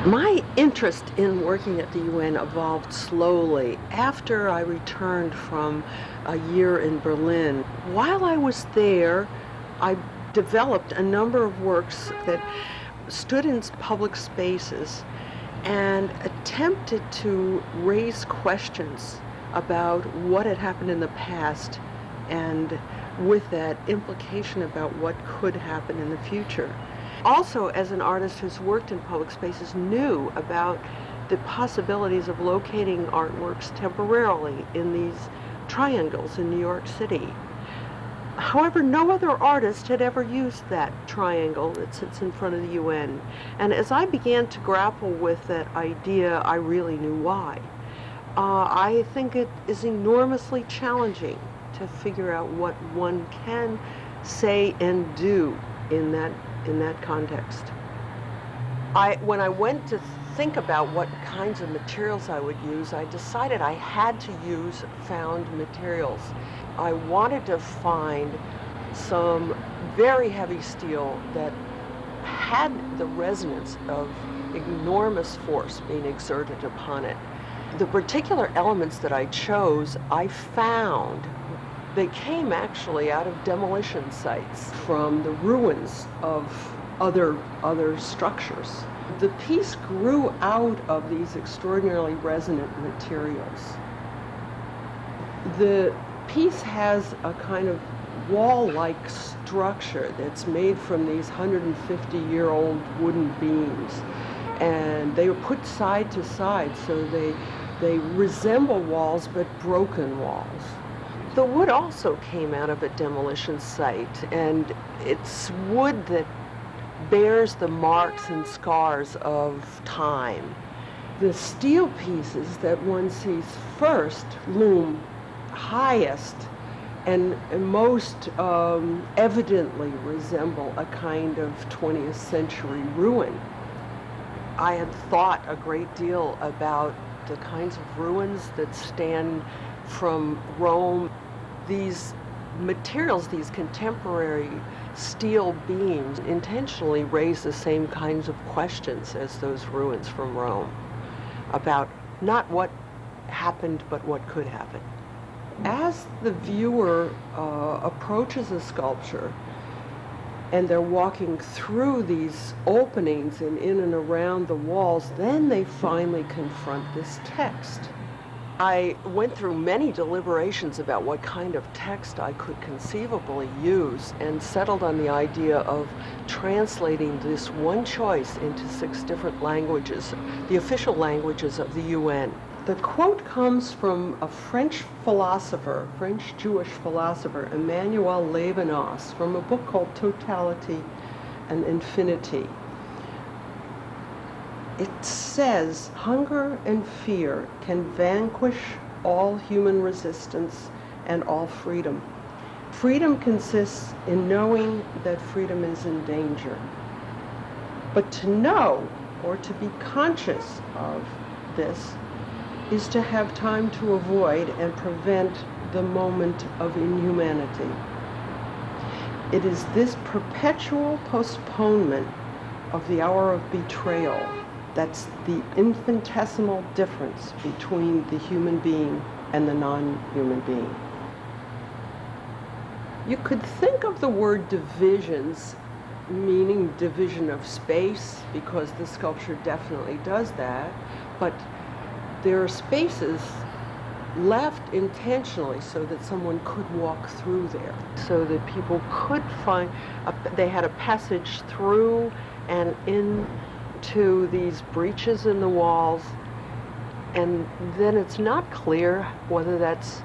My interest in working at the UN evolved slowly after I returned from a year in Berlin. While I was there, I developed a number of works that stood in public spaces and attempted to raise questions about what had happened in the past and with that implication about what could happen in the future. Also, as an artist who's worked in public spaces, knew about the possibilities of locating artworks temporarily in these triangles in New York City. However, no other artist had ever used that triangle that sits in front of the UN. And as I began to grapple with that idea, I really knew why. I think it is enormously challenging to figure out what one can say and do in that context. When I went to think about what kinds of materials I would use, I decided I had to use found materials. I wanted to find some very heavy steel that had the resonance of enormous force being exerted upon it. The particular elements that I chose, I found they came actually out of demolition sites from the ruins of other structures. The piece grew out of these extraordinarily resonant materials. The piece has a kind of wall-like structure that's made from these 150-year-old wooden beams, and they were put side to side so they resemble walls but broken walls. The wood also came out of a demolition site, and it's wood that bears the marks and scars of time. The steel pieces that one sees first loom highest and most evidently resemble a kind of 20th century ruin. I had thought a great deal about the kinds of ruins that stand from Rome. These materials, these contemporary steel beams, intentionally raise the same kinds of questions as those ruins from Rome about not what happened, but what could happen. As the viewer approaches a sculpture and they're walking through these openings and in and around the walls, then they finally confront this text. I went through many deliberations about what kind of text I could conceivably use and settled on the idea of translating this one choice into 6 different languages, the official languages of the UN. The quote comes from a French philosopher, French-Jewish philosopher, Emmanuel Levinas, from a book called Totality and Infinity. It says, hunger and fear can vanquish all human resistance and all freedom. Freedom consists in knowing that freedom is in danger. But to know, or to be conscious of this, is to have time to avoid and prevent the moment of inhumanity. It is this perpetual postponement of the hour of betrayal that's the infinitesimal difference between the human being and the non-human being. You could think of the word divisions meaning division of space, because the sculpture definitely does that, but there are spaces left intentionally so that someone could walk through there, so that people could find, they had a passage through and into these breaches in the walls, and then it's not clear whether that's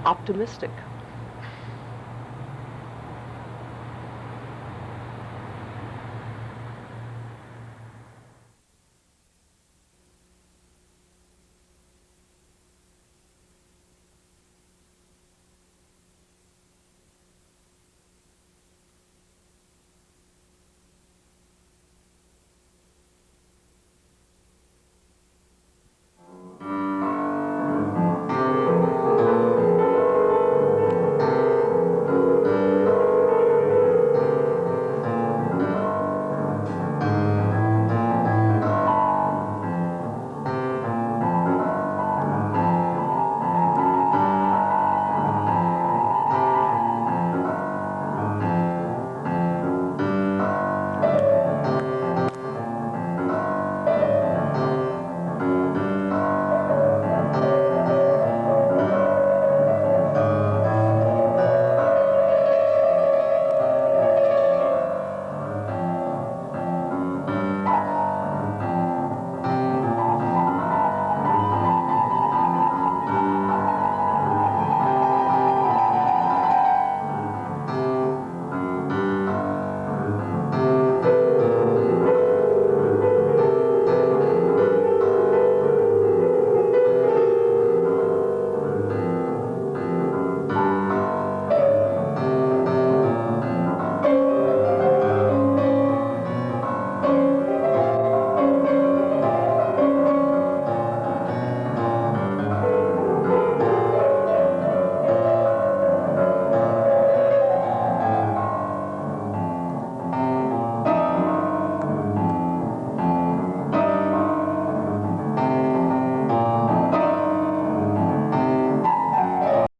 optimistic.